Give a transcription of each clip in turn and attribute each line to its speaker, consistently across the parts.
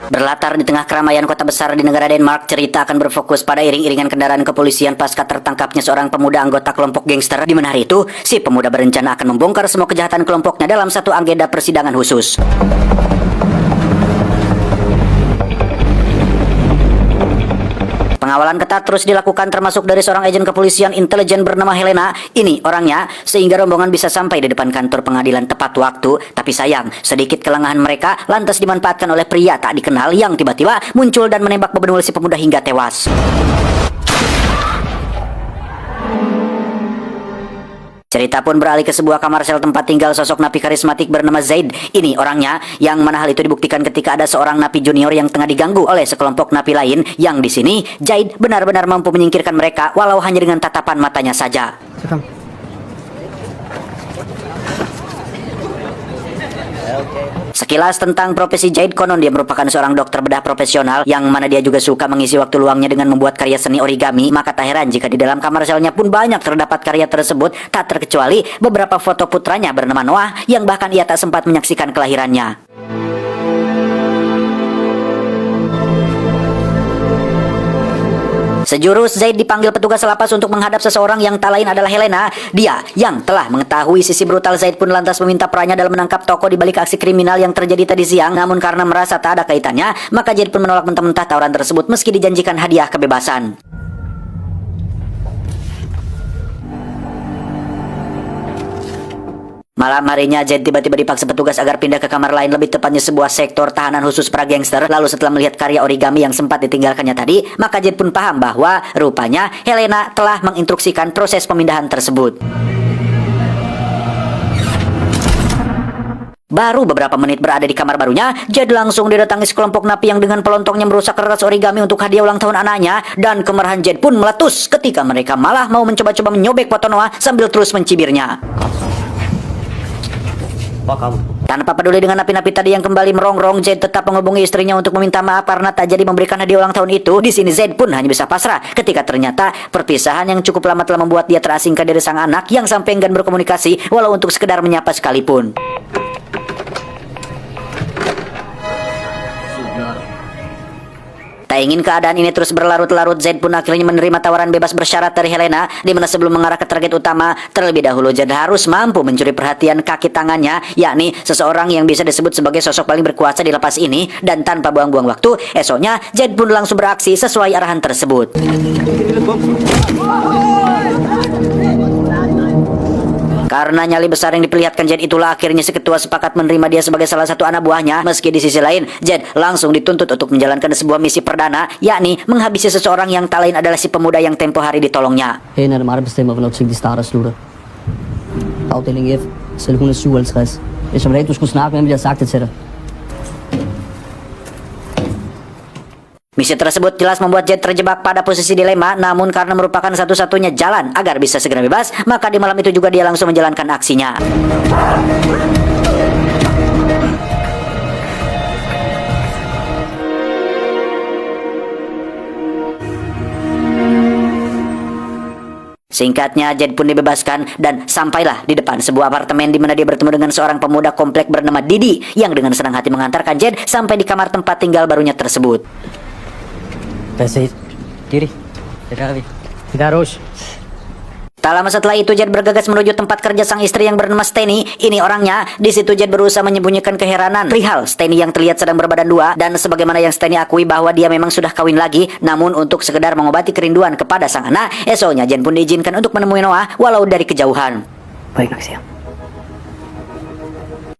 Speaker 1: Berlatar di tengah keramaian kota besar di negara Denmark, cerita akan berfokus pada iring-iringan kendaraan kepolisian pasca tertangkapnya seorang pemuda anggota kelompok gangster. Di mana hari itu, si pemuda berencana akan membongkar semua kejahatan kelompoknya dalam satu agenda persidangan khusus. Pengawalan ketat terus dilakukan termasuk dari seorang agen kepolisian intelijen bernama Helena. Ini orangnya, sehingga rombongan bisa sampai di depan kantor pengadilan tepat waktu. Tapi sayang, sedikit kelengahan mereka lantas dimanfaatkan oleh pria tak dikenal yang tiba-tiba muncul dan menembak bebenul si pemuda hingga tewas. Cerita pun beralih ke sebuah kamar sel tempat tinggal sosok napi karismatik bernama Zaid. Ini orangnya, yang mana hal itu dibuktikan ketika ada seorang napi junior yang tengah diganggu oleh sekelompok napi lain. Yang di sini, Zaid benar-benar mampu menyingkirkan mereka walau hanya dengan tatapan matanya saja. Sekilas tentang profesi Zaid, konon dia merupakan seorang dokter bedah profesional yang mana dia juga suka mengisi waktu luangnya dengan membuat karya seni origami. Maka tak heran jika di dalam kamar selnya pun banyak terdapat karya tersebut, tak terkecuali beberapa foto putranya bernama Noah yang bahkan ia tak sempat menyaksikan kelahirannya. Sejurus, Zaid dipanggil petugas lapas untuk menghadap seseorang yang tak lain adalah Helena. Dia yang telah mengetahui sisi brutal Zaid pun lantas meminta perannya dalam menangkap tokoh di balik aksi kriminal yang terjadi tadi siang. Namun karena merasa tak ada kaitannya, maka Zaid pun menolak mentah-mentah tawaran tersebut meski dijanjikan hadiah kebebasan. Malam harinya, Zaid tiba-tiba dipaksa petugas agar pindah ke kamar lain, lebih tepatnya sebuah sektor tahanan khusus para gangster. Lalu setelah melihat karya origami yang sempat ditinggalkannya tadi, maka Zaid pun paham bahwa rupanya Helena telah menginstruksikan proses pemindahan tersebut. Baru beberapa menit berada di kamar barunya, Zaid langsung didatangi sekelompok napi yang dengan pelontongnya merusak kertas origami untuk hadiah ulang tahun anaknya. Dan kemarahan Zaid pun meletus ketika mereka malah mau mencoba-coba menyobek foto Noah sambil terus mencibirnya. Tanpa peduli dengan napi-napi tadi yang kembali merongrong, Zaid tetap menghubungi istrinya untuk meminta maaf karena tak jadi memberikan hadiah ulang tahun itu. Di sini Zaid pun hanya bisa pasrah ketika ternyata perpisahan yang cukup lama telah membuat dia terasingkan dari sang anak yang sampai enggan berkomunikasi walau untuk sekedar menyapa sekalipun. Tak ingin keadaan ini terus berlarut-larut, Zaid pun akhirnya menerima tawaran bebas bersyarat dari Helena, di mana sebelum mengarah ke target utama, terlebih dahulu Zaid harus mampu mencuri perhatian kaki tangannya, yakni seseorang yang bisa disebut sebagai sosok paling berkuasa di lapas ini. Dan tanpa buang-buang waktu, esoknya Zaid pun langsung beraksi sesuai arahan tersebut. Karena nyali besar yang diperlihatkan Zaid itulah akhirnya si ketua sepakat menerima dia sebagai salah satu anak buahnya. Meski di sisi lain, Zaid langsung dituntut untuk menjalankan sebuah misi perdana, yakni menghabisi seseorang yang tak lain adalah si pemuda yang tempo hari ditolongnya.
Speaker 2: Herinde er det mig, der bestemmer, hvornår ting de starter og slutter. Afdeling F, celle 157. Hvis jeg vil have, du skulle snakke med ham, ville jeg have sagt det til dig.
Speaker 1: Misi tersebut jelas membuat Zaid terjebak pada posisi dilema, namun karena merupakan satu-satunya jalan agar bisa segera bebas, maka di malam itu juga dia langsung menjalankan aksinya. Singkatnya, Zaid pun dibebaskan dan sampailah di depan sebuah apartemen di mana dia bertemu dengan seorang pemuda komplek bernama Didi yang dengan senang hati mengantarkan Zaid sampai di kamar tempat tinggal barunya tersebut.
Speaker 2: Diri, tidak harus.
Speaker 1: Tak lama setelah itu, Zaid bergegas menuju tempat kerja sang istri yang bernama Steny. Ini orangnya. Di situ Zaid berusaha menyembunyikan keheranan perihal Steny yang terlihat sedang berbadan dua, dan sebagaimana yang Steny akui bahwa dia memang sudah kawin lagi, namun untuk sekedar mengobati kerinduan kepada sang anak, esoknya Zaid pun diizinkan untuk menemui Noah walau dari kejauhan.
Speaker 2: Baik, Naksir.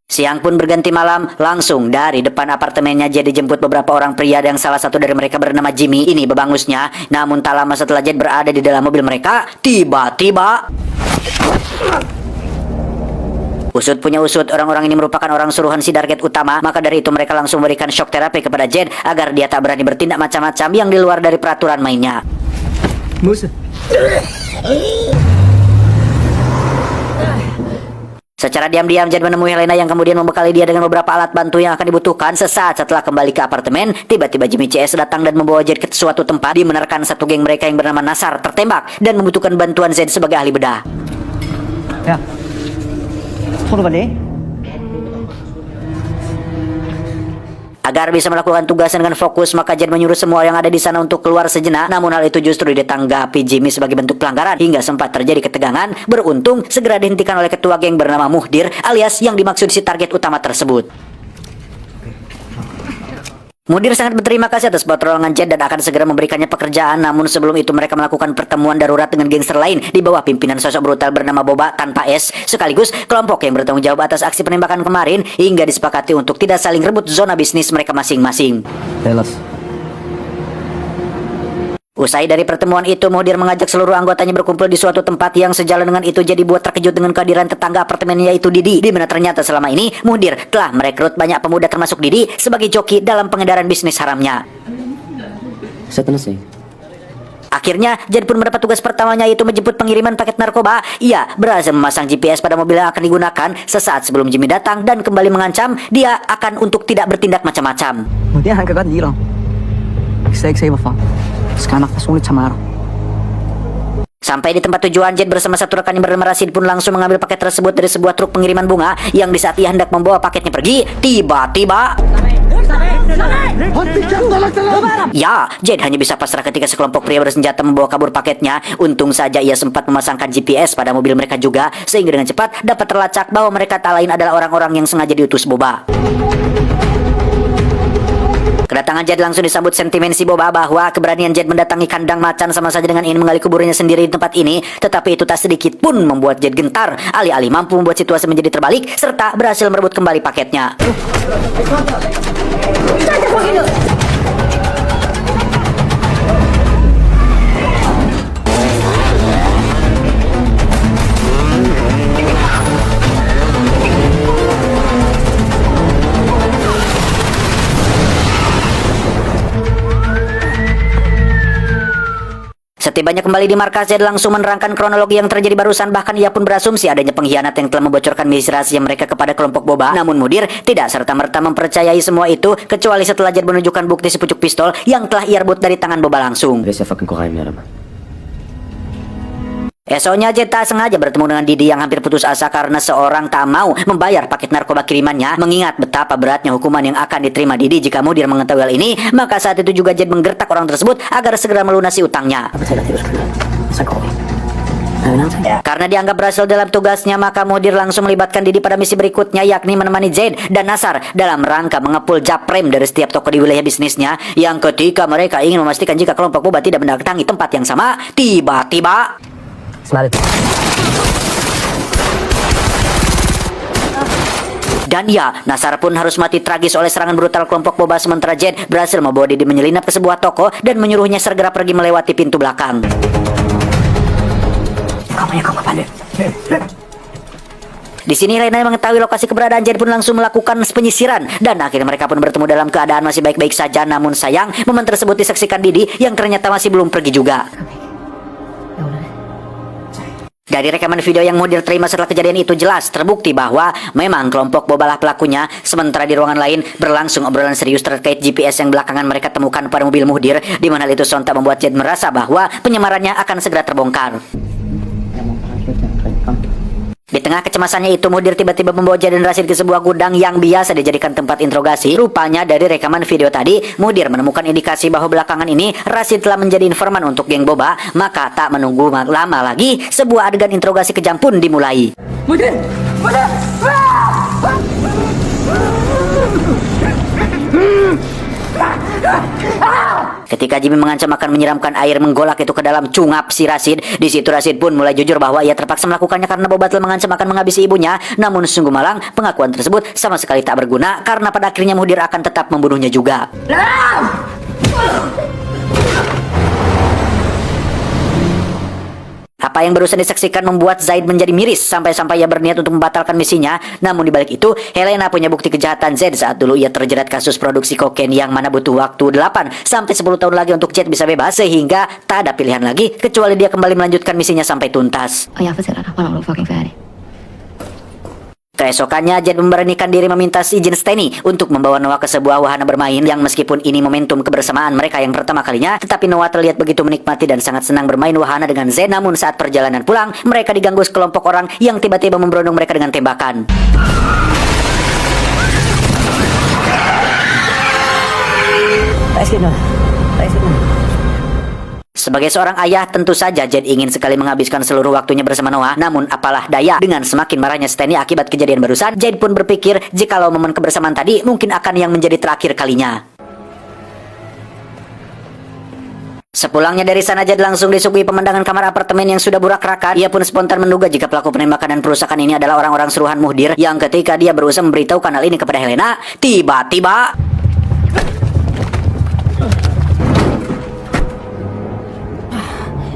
Speaker 1: Siang pun berganti malam, langsung dari depan apartemennya Zaid dijemput beberapa orang pria yang salah satu dari mereka bernama Jimmy. Ini bebangusnya. Namun tak lama setelah Zaid berada di dalam mobil mereka, tiba-tiba usut punya usut, orang-orang ini merupakan orang suruhan si target utama. Maka dari itu mereka langsung memberikan shock terapi kepada Zaid agar dia tak berani bertindak macam-macam yang di luar dari peraturan mainnya.
Speaker 2: Musa.
Speaker 1: Secara diam-diam Zaid menemui Helena yang kemudian membekali dia dengan beberapa alat bantu yang akan dibutuhkan. Sesaat setelah kembali ke apartemen, tiba-tiba Jimmy CS datang dan membawa Zaid ke suatu tempat di mana rekan satu geng mereka yang bernama Nasar tertembak dan membutuhkan bantuan Zaid sebagai ahli bedah.
Speaker 2: Ja. Tror du var læge?
Speaker 1: Agar bisa melakukan tugasnya dengan fokus, maka Jed menyuruh semua yang ada di sana untuk keluar sejenak. Namun hal itu justru ditanggapi Jimmy sebagai bentuk pelanggaran hingga sempat terjadi ketegangan. Beruntung segera dihentikan oleh ketua geng bernama Muhdir alias yang dimaksud si target utama tersebut. Muhdir sangat berterima kasih atas pertolongan Jed dan akan segera memberikannya pekerjaan. Namun sebelum itu mereka melakukan pertemuan darurat dengan gangster lain di bawah pimpinan sosok brutal bernama Boba tanpa S, sekaligus kelompok yang bertanggung jawab atas aksi penembakan kemarin, hingga disepakati untuk tidak saling rebut zona bisnis mereka masing-masing.
Speaker 2: Tell us.
Speaker 1: Usai dari pertemuan itu, Muhdir mengajak seluruh anggotanya berkumpul di suatu tempat yang sejalan dengan itu jadi buat terkejut dengan kehadiran tetangga apartemennya yaitu Didi, di mana ternyata selama ini Muhdir telah merekrut banyak pemuda termasuk Didi sebagai joki dalam pengedaran bisnis haramnya.
Speaker 2: Zet na sih.
Speaker 1: Akhirnya, Jed pun mendapat tugas pertamanya yaitu menjemput pengiriman paket narkoba. Ia berhasil memasang GPS pada mobil yang akan digunakan. Sesaat sebelum Jimmy datang dan kembali mengancam dia akan untuk tidak bertindak macam-macam.
Speaker 2: Det han kan godt lide dig. Jeg skal ikke se hvorfor. Skal nok personligt tage mig af dig.
Speaker 1: Sampai di tempat tujuan, Jed bersama satu rekan yang bernama Rashid pun langsung mengambil paket tersebut dari sebuah truk pengiriman bunga yang di saat ia hendak membawa paketnya pergi, tiba-tiba ya, Jed hanya bisa pasrah ketika sekelompok pria bersenjata membawa kabur paketnya. Untung saja ia sempat memasangkan GPS pada mobil mereka juga, sehingga dengan cepat dapat terlacak bahwa mereka tak lain adalah orang-orang yang sengaja diutus Boba. Kedatangan Jed langsung disambut sentimen si Boba bahwa keberanian Jed mendatangi kandang macan sama saja dengan ingin menggali kuburnya sendiri di tempat ini. Tetapi itu tak sedikit pun membuat Jed gentar. Alih-alih mampu membuat situasi menjadi terbalik serta berhasil merebut kembali paketnya. Setibanya kembali di markas, Jed langsung menerangkan kronologi yang terjadi barusan. Bahkan ia pun berasumsi adanya pengkhianat yang telah membocorkan misi rahasia mereka kepada kelompok Boba. Namun Muhdir tidak serta-merta mempercayai semua itu, kecuali setelah Jed menunjukkan bukti sepucuk pistol yang telah ia rebut dari tangan Boba langsung. Esoknya Jed tak sengaja bertemu dengan Didi yang hampir putus asa karena seorang tak mau membayar paket narkoba kirimannya. Mengingat betapa beratnya hukuman yang akan diterima Didi jika Muhdir mengetahui hal ini, maka saat itu juga Jed menggertak orang tersebut agar segera melunasi utangnya. Karena dianggap berhasil dalam tugasnya, maka Muhdir langsung melibatkan Didi pada misi berikutnya, yakni menemani Jed dan Nasar dalam rangka mengepul japrem dari setiap toko di wilayah bisnisnya. Yang ketika mereka ingin memastikan jika kelompok Boba tidak mendatangi tempat yang sama, tiba-tiba dan ya, Nasar pun harus mati tragis oleh serangan brutal kelompok Boba, sementara Jed berhasil membawa Didi menyelinap ke sebuah toko dan menyuruhnya segera pergi melewati pintu belakang. Di sini Lena mengetahui lokasi keberadaan Jed pun langsung melakukan penyisiran dan akhirnya mereka pun bertemu dalam keadaan masih baik-baik saja. Namun sayang, momen tersebut disaksikan Didi yang ternyata masih belum pergi juga. Dari rekaman video yang Muhdir terima setelah kejadian itu jelas terbukti bahwa memang kelompok Boba lah pelakunya. Sementara di ruangan lain berlangsung obrolan serius terkait GPS yang belakangan mereka temukan pada mobil Muhdir, di mana hal itu sontak membuat Jed merasa bahwa penyamarannya akan segera terbongkar. Di tengah kecemasannya itu, Muhdir tiba-tiba membawa Jed dan Rashid ke sebuah gudang yang biasa dijadikan tempat interogasi. Rupanya dari rekaman video tadi, Muhdir menemukan indikasi bahwa belakangan ini Rashid telah menjadi informan untuk geng Boba. Maka tak menunggu lama lagi, sebuah adegan interogasi kejam pun dimulai.
Speaker 2: Muhdir! Muhdir!
Speaker 1: Ketika Jimmy mengancam akan menyiramkan air menggolak itu ke dalam cungap si Rashid, di situ Rashid pun mulai jujur bahwa ia terpaksa melakukannya karena Boba telah mengancam akan menghabisi ibunya. Namun sungguh malang, pengakuan tersebut sama sekali tak berguna karena pada akhirnya Muhdir akan tetap membunuhnya juga. Apa yang barusan disaksikan membuat Zaid menjadi miris sampai-sampai ia berniat untuk membatalkan misinya. Namun dibalik itu, Helena punya bukti kejahatan Zaid saat dulu ia terjerat kasus produksi kokain yang mana butuh waktu 8 sampai 10 tahun lagi untuk Zaid bisa bebas, sehingga tak ada pilihan lagi kecuali dia kembali melanjutkan misinya sampai tuntas. Keesokannya, Jed memberanikan diri meminta izin Stanny untuk membawa Noah ke sebuah wahana bermain yang meskipun ini momentum kebersamaan mereka yang pertama kalinya, tetapi Noah terlihat begitu menikmati dan sangat senang bermain wahana dengan Zaid. Namun saat perjalanan pulang, mereka diganggu sekelompok orang yang tiba-tiba memberondong mereka dengan tembakan.
Speaker 2: Es geht noch. Es geht noch.
Speaker 1: Sebagai seorang ayah, tentu saja Jed ingin sekali menghabiskan seluruh waktunya bersama Noah. Namun apalah daya, dengan semakin marahnya Stanley akibat kejadian barusan, Jed pun berpikir jikalau momen kebersamaan tadi mungkin akan yang menjadi terakhir kalinya. Sepulangnya dari sana, Jed langsung disuguhi pemandangan kamar apartemen yang sudah burak-rakat. Ia pun spontan menduga jika pelaku penembakan dan perusakan ini adalah orang-orang suruhan Muhdir, yang ketika dia berusaha memberitahukan hal ini kepada Helena, tiba-tiba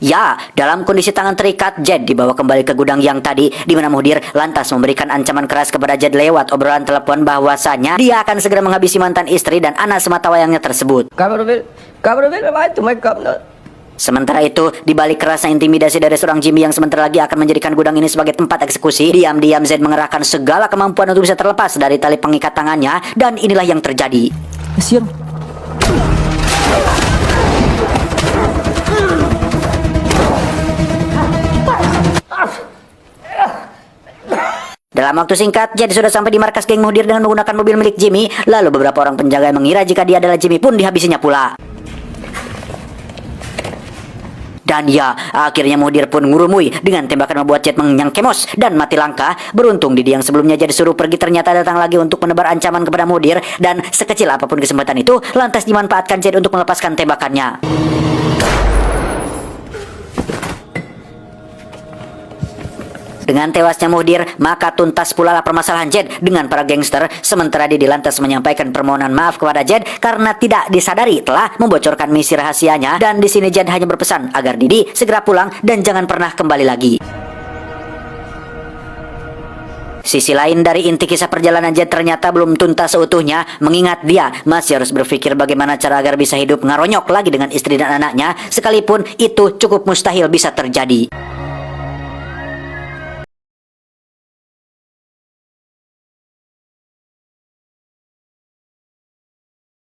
Speaker 1: ya, dalam kondisi tangan terikat, Jed dibawa kembali ke gudang yang tadi, di mana Muhdir lantas memberikan ancaman keras kepada Jed lewat obrolan telepon bahwasanya dia akan segera menghabisi mantan istri dan anak sematawayangnya tersebut.
Speaker 2: Kan du vil være til meg, kom nu.
Speaker 1: Sementara itu, di balik kerasnya intimidasi dari seorang Jimmy yang sebentar lagi akan menjadikan gudang ini sebagai tempat eksekusi, diam-diam Zed mengerahkan segala kemampuan untuk bisa terlepas dari tali pengikat tangannya, dan inilah yang terjadi.
Speaker 2: Hvad siger du?
Speaker 1: Dalam waktu singkat, Jed sudah sampai di markas geng Muhdir dengan menggunakan mobil milik Jimmy. Lalu beberapa orang penjaga yang mengira jika dia adalah Jimmy pun dihabisinya pula. Dan ya, akhirnya Muhdir pun ngurumui dengan tembakan membuat Jed mengenyang kemos dan mati langka. Beruntung Didi yang sebelumnya Jed suruh pergi ternyata datang lagi untuk menebar ancaman kepada Muhdir, dan sekecil apapun kesempatan itu lantas dimanfaatkan Jed untuk melepaskan tembakannya. Dengan tewasnya Muhdir, maka tuntas pula lah permasalahan Jed dengan para gangster. Sementara Didi lantas menyampaikan permohonan maaf kepada Jed karena tidak disadari telah membocorkan misi rahasianya. Dan di sini Jed hanya berpesan agar Didi segera pulang dan jangan pernah kembali lagi. Sisi lain dari inti kisah perjalanan Jed ternyata belum tuntas seutuhnya, mengingat dia masih harus berpikir bagaimana cara agar bisa hidup ngaronyok lagi dengan istri dan anaknya, sekalipun itu cukup mustahil bisa terjadi.